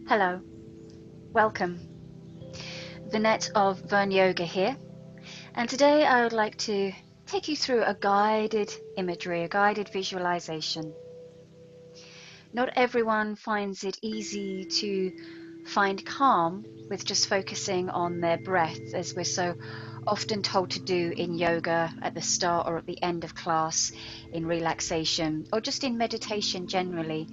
Hello, welcome. Vinette of Vernyoga here, and today I would like to take you through a guided imagery, a guided visualization. Not everyone finds it easy to find calm with just focusing on their breath, as we're so often told to do in yoga at the start or at the end of class, in relaxation, or just in meditation generally.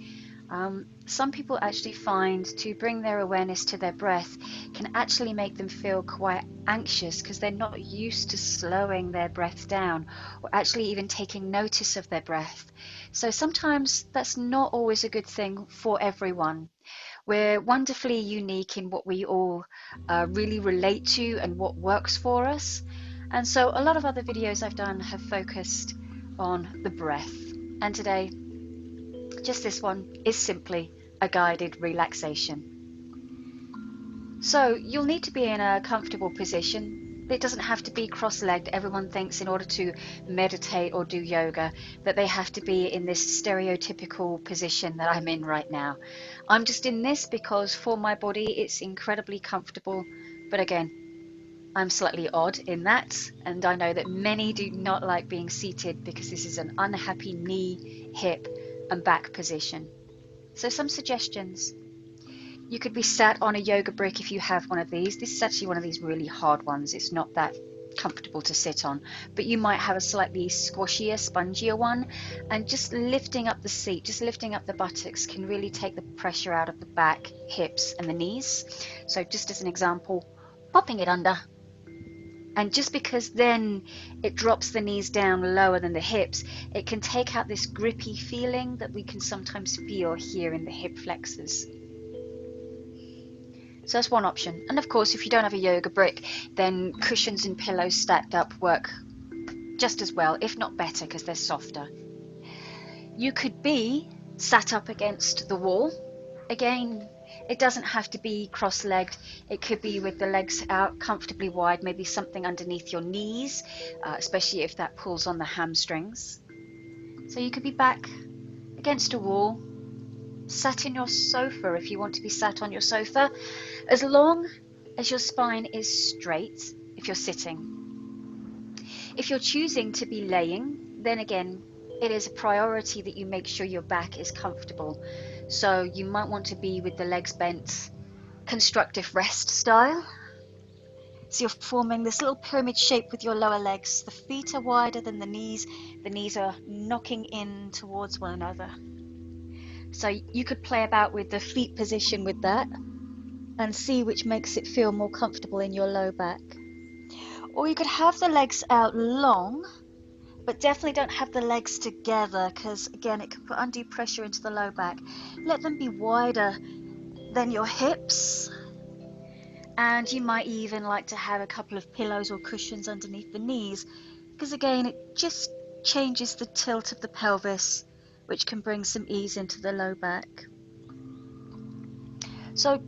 Some people actually find to bring their awareness to their breath can actually make them feel quite anxious because they're not used to slowing their breath down or actually even taking notice of their breath. So sometimes that's not always a good thing for everyone. We're wonderfully unique in what we all really relate to and what works for us. And so a lot of other videos I've done have focused on the breath. And today, just this one is simply a guided relaxation. So you'll need to be in a comfortable position. It doesn't have to be cross-legged. Everyone thinks in order to meditate or do yoga that they have to be in this stereotypical position that I'm in right now. I'm just in this because for my body it's incredibly comfortable. But again, I'm slightly odd in that, and I know that many do not like being seated because this is an unhappy knee, hip, and back position. So some suggestions. You could be sat on a yoga brick if you have one of these. This is actually one of these really hard ones. It's not that comfortable to sit on, but you might have a slightly squashier, spongier one, and just lifting up the seat, just lifting up the buttocks can really take the pressure out of the back, hips, and the knees. So just as an example, popping it under. And just because then it drops the knees down lower than the hips, it can take out this grippy feeling that we can sometimes feel here in the hip flexors. So that's one option. And of course, if you don't have a yoga brick, then cushions and pillows stacked up work just as well, if not better, because they're softer. You could be sat up against the wall. Again, it doesn't have to be cross-legged. It could be with the legs out comfortably wide, maybe something underneath your knees, especially if that pulls on the hamstrings. So you could be back against a wall, sat in your sofa if you want to be sat on your sofa, as long as your spine is straight if you're sitting. If you're choosing to be laying, then again, it is a priority that you make sure your back is comfortable. So you might want to be with the legs bent, constructive rest style. So you're forming this little pyramid shape with your lower legs. The feet are wider than the knees are knocking in towards one another. So you could play about with the feet position with that and see which makes it feel more comfortable in your low back. Or you could have the legs out long, but definitely don't have the legs together because again it can put undue pressure into the low back. Let them be wider than your hips, and you might even like to have a couple of pillows or cushions underneath the knees because again it just changes the tilt of the pelvis, which can bring some ease into the low back. So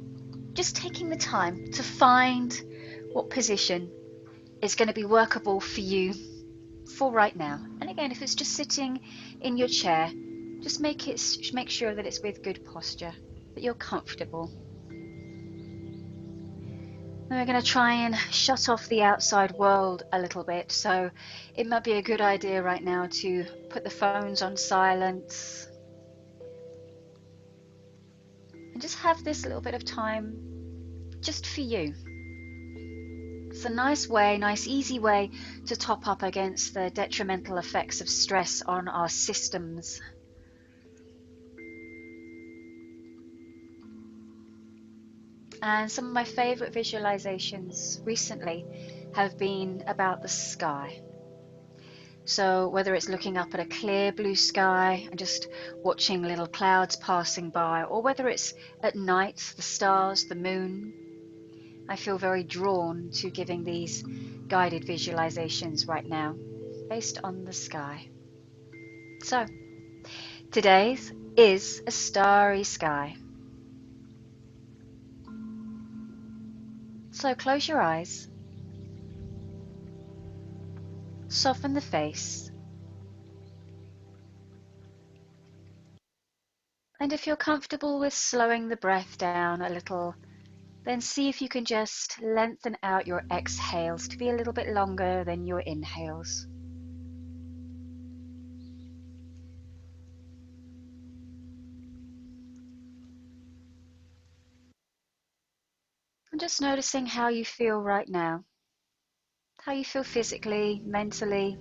just taking the time to find what position is going to be workable for you for right now. And again, if it's just sitting in your chair, just make sure that it's with good posture, that you're comfortable. Then we're going to try and shut off the outside world a little bit. So it might be a good idea right now to put the phones on silent and just have this little bit of time just for you. It's a nice way, nice easy way to top up against the detrimental effects of stress on our systems. And some of my favorite visualizations recently have been about the sky. So whether it's looking up at a clear blue sky and just watching little clouds passing by, or whether it's at night, the stars, the moon, I feel very drawn to giving these guided visualizations right now based on the sky. So today's is a starry sky. So close your eyes, soften the face, And if you're comfortable with slowing the breath down a little, then see if you can just lengthen out your exhales to be a little bit longer than your inhales. And just noticing how you feel right now. How you feel physically, mentally,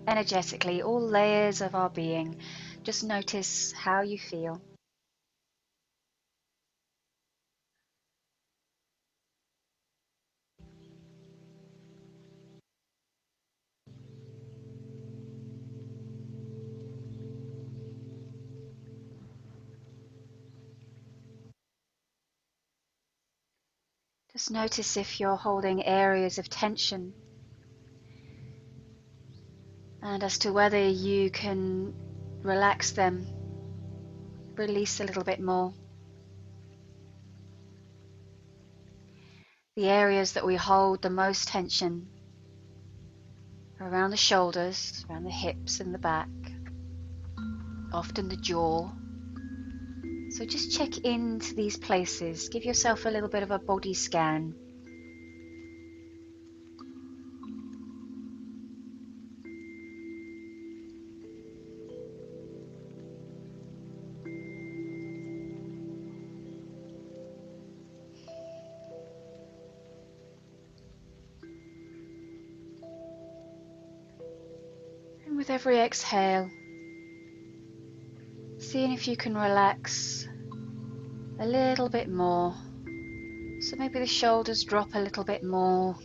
energetically, all layers of our being. Just notice how you feel. Just notice if you're holding areas of tension, and as to whether you can relax them, release a little bit more. The areas that we hold the most tension are around the shoulders, around the hips and the back, often the jaw. So just check into these places, give yourself a little bit of a body scan. And with every exhale, seeing if you can relax a little bit more. So maybe the shoulders drop a little bit more.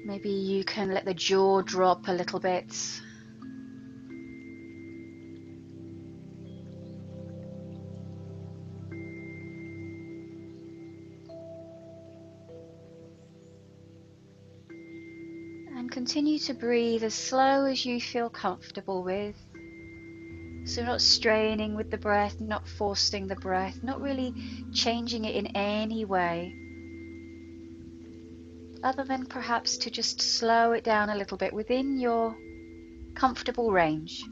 Maybe you can let the jaw drop a little bit. And continue to breathe as slow as you feel comfortable with. So not straining with the breath, not forcing the breath, not really changing it in any way, other than perhaps to just slow it down a little bit within your comfortable range.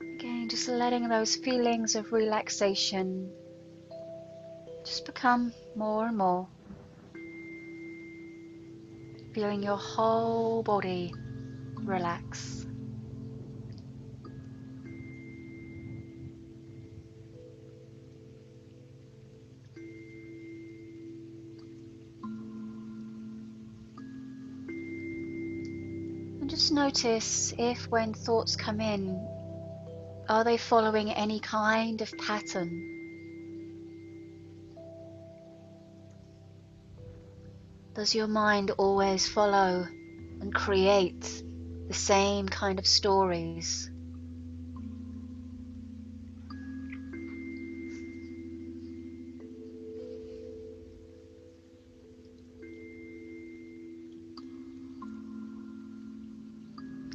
Again, just letting those feelings of relaxation just become more and more. Feeling your whole body relax. And just notice if when thoughts come in, are they following any kind of pattern? Does your mind always follow and create the same kind of stories?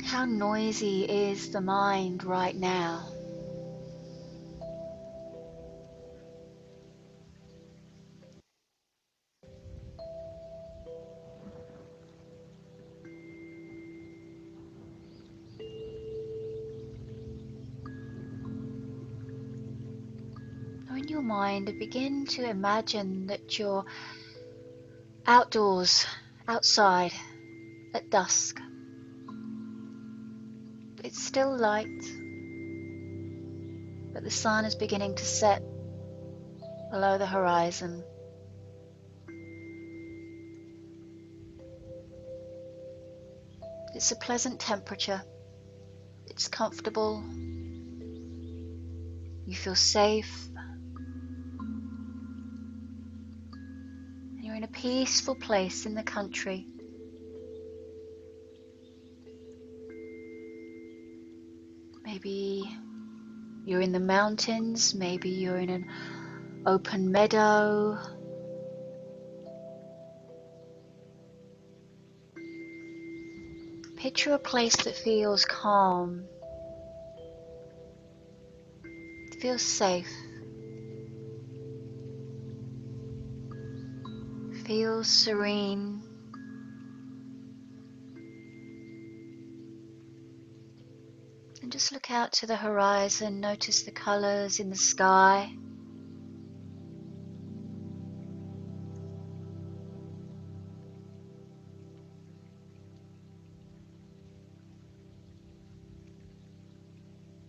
How noisy is the mind right now? Now in your mind, begin to imagine that you're outdoors, outside, at dusk. It's still light, but the sun is beginning to set below the horizon. It's a pleasant temperature. It's comfortable. You feel safe. And you're in a peaceful place in the country. Maybe you're in the mountains. Maybe you're in an open meadow. Picture a place that feels calm, feels safe, Feel serene. And just look out to the horizon, notice the colours in the sky.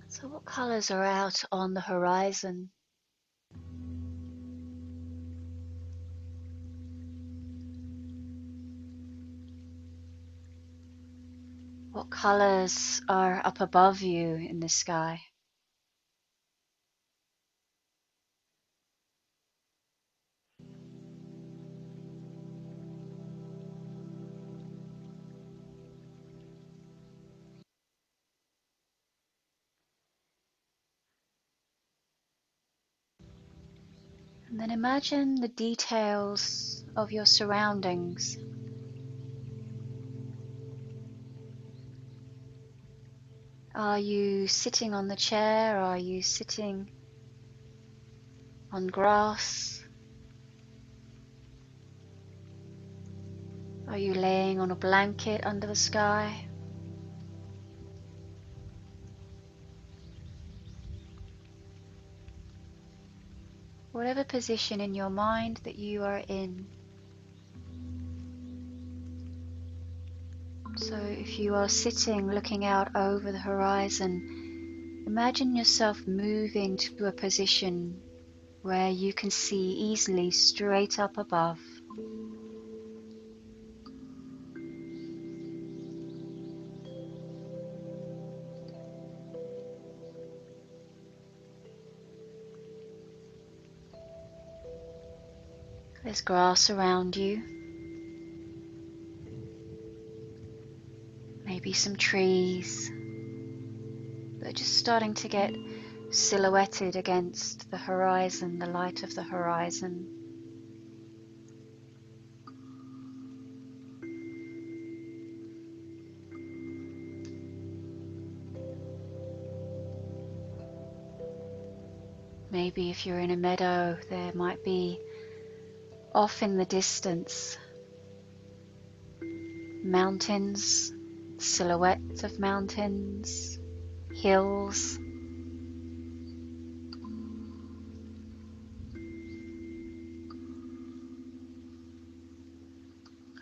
So what colours are out on the horizon? What colours are up above you in the sky? And then imagine the details of your surroundings. Are you sitting on the chair? Are you sitting on grass? Are you laying on a blanket under the sky? Whatever position in your mind that you are in. So if you are sitting looking out over the horizon, imagine yourself moving to a position where you can see easily straight up above. There's grass around you, maybe some trees that are just starting to get silhouetted against the horizon, the light of the horizon. Maybe if you're in a meadow, there might be off in the distance mountains, silhouettes of mountains, hills.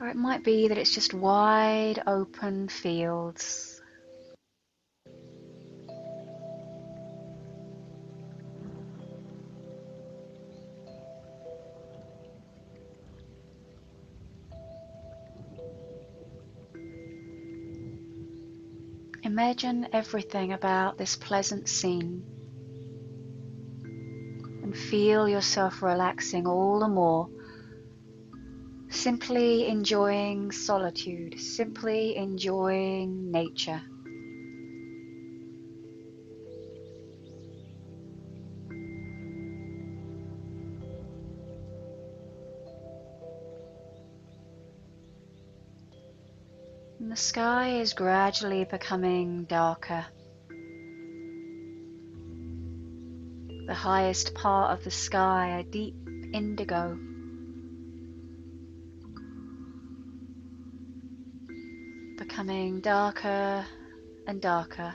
Or it might be that it's just wide open fields. Imagine everything about this pleasant scene and feel yourself relaxing all the more, simply enjoying solitude, simply enjoying nature. And the sky is gradually becoming darker. The highest part of the sky, a deep indigo, becoming darker and darker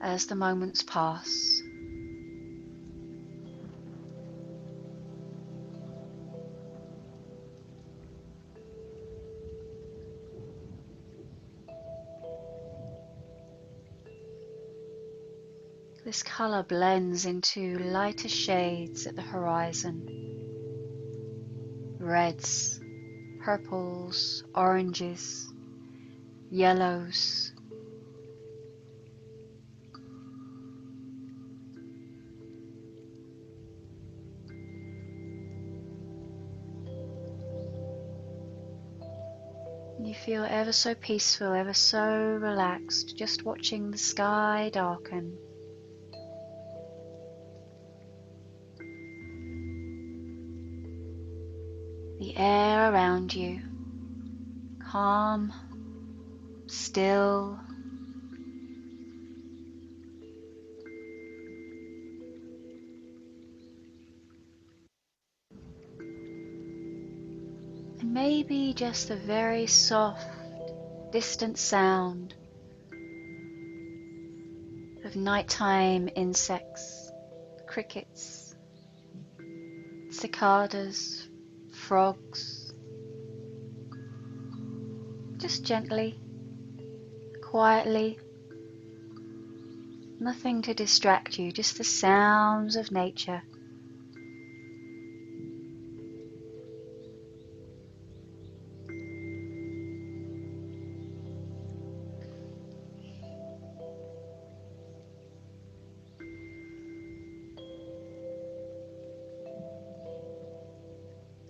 as the moments pass. This colour blends into lighter shades at the horizon. Reds, purples, oranges, yellows. You feel ever so peaceful, ever so relaxed, just watching the sky darken. The air around you, calm, still. And maybe just a very soft, distant sound of nighttime insects, crickets, cicadas, frogs. Just gently, quietly, nothing to distract you, just the sounds of nature.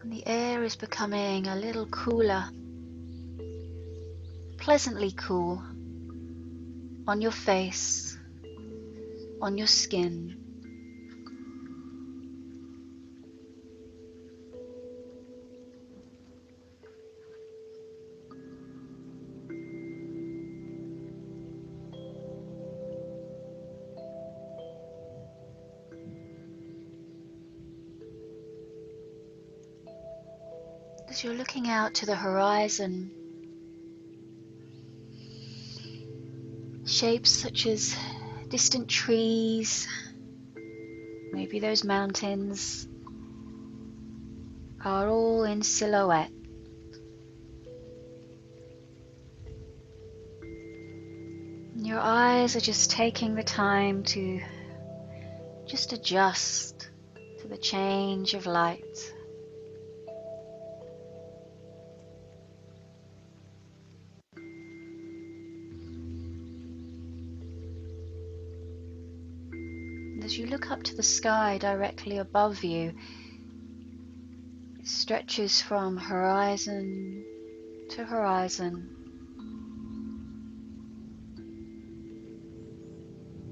And the air is becoming a little cooler, pleasantly cool, on your face, on your skin. As you're looking out to the horizon, shapes such as distant trees, maybe those mountains, are all in silhouette. And your eyes are just taking the time to just adjust to the change of light. And as you look up to the sky directly above you, it stretches from horizon to horizon,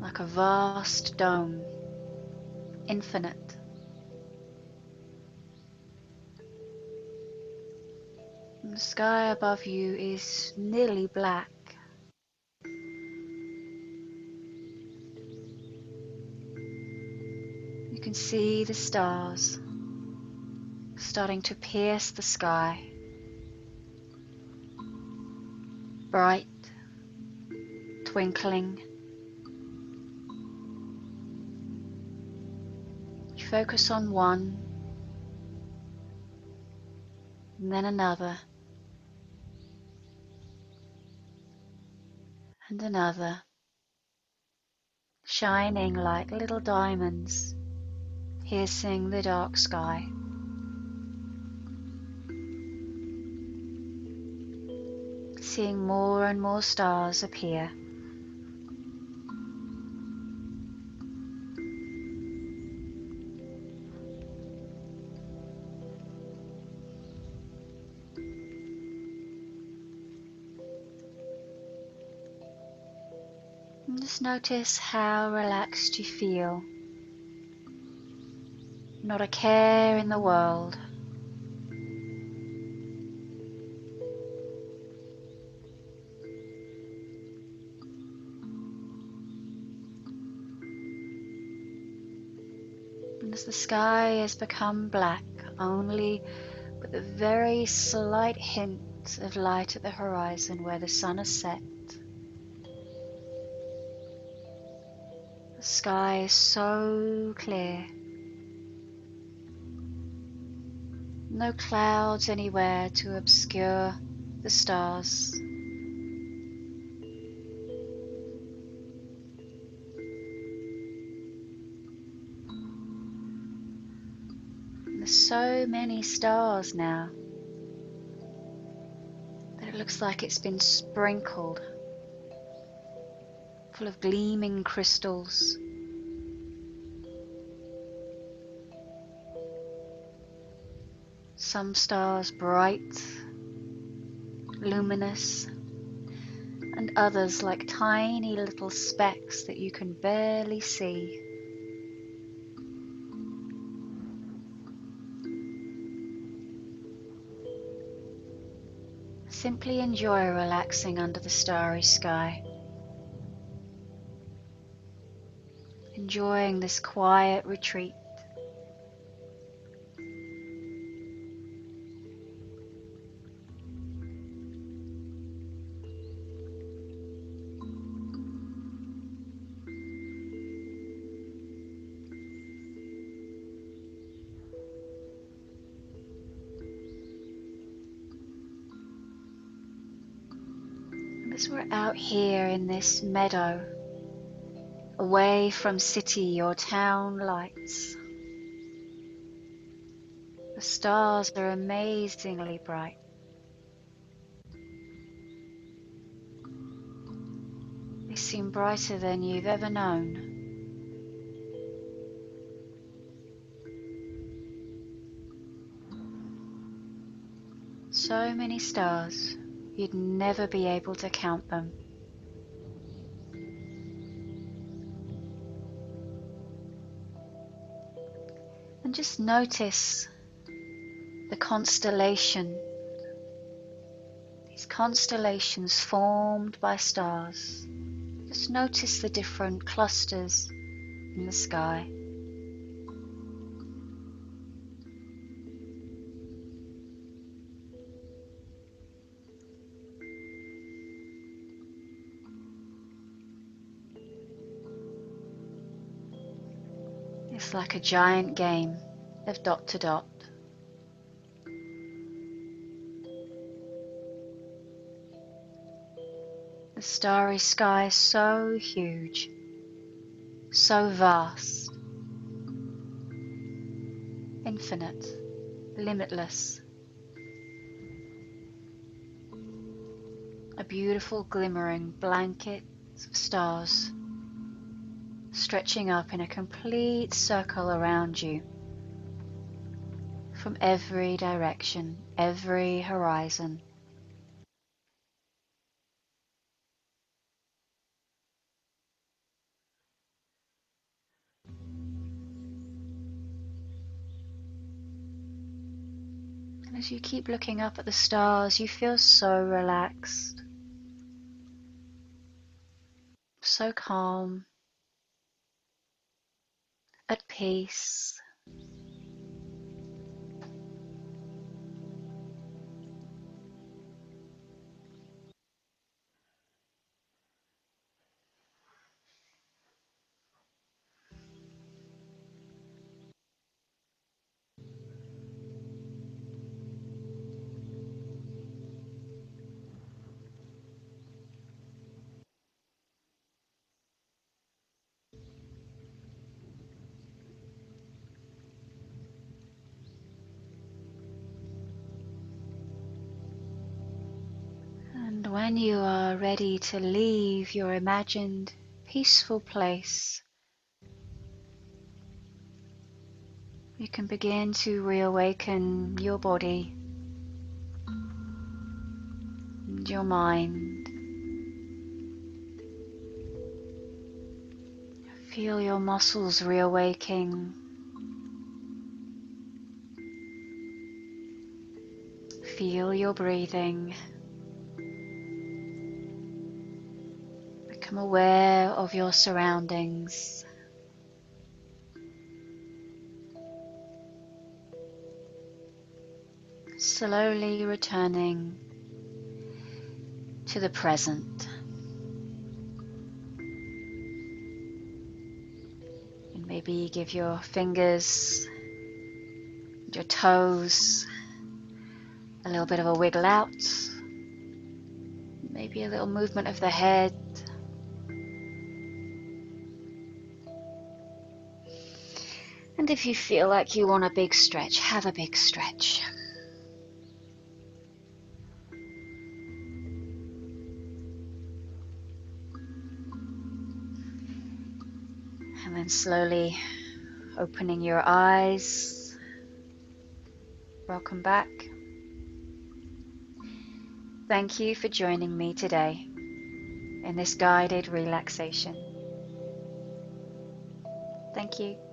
like a vast dome, infinite. And the sky above you is nearly black. You can see the stars starting to pierce the sky, bright, twinkling. You focus on one, and then another, and another, shining like little diamonds, piercing the dark sky. Seeing more and more stars appear. And just notice how relaxed you feel. Not a care in the world. And as the sky has become black, only with a very slight hint of light at the horizon where the sun has set, the sky is so clear. No clouds anywhere to obscure the stars. And there's so many stars now that it looks like it's been sprinkled, full of gleaming crystals. Some stars bright, luminous, and others like tiny little specks that you can barely see. Simply enjoy relaxing under the starry sky, enjoying this quiet retreat. As we're out here in this meadow, away from city or town lights, the stars are amazingly bright. They seem brighter than you've ever known. So many stars, you'd never be able to count them. And just notice the constellation, these constellations formed by stars. Just notice the different clusters in the sky. It's like a giant game of dot to dot. The starry sky is so huge, so vast, infinite, limitless. A beautiful glimmering blanket of stars stretching up in a complete circle around you from every direction, every horizon. And as you keep looking up at the stars, you feel so relaxed, so calm, at peace. And when you are ready to leave your imagined peaceful place, you can begin to reawaken your body and your mind. Feel your muscles reawaking. Feel your breathing. Become aware of your surroundings. Slowly returning to the present. And maybe give your fingers, your toes a little bit of a wiggle out. Maybe a little movement of the head. And if you feel like you want a big stretch, have a big stretch. And then slowly opening your eyes. Welcome back. Thank you for joining me today in this guided relaxation. Thank you.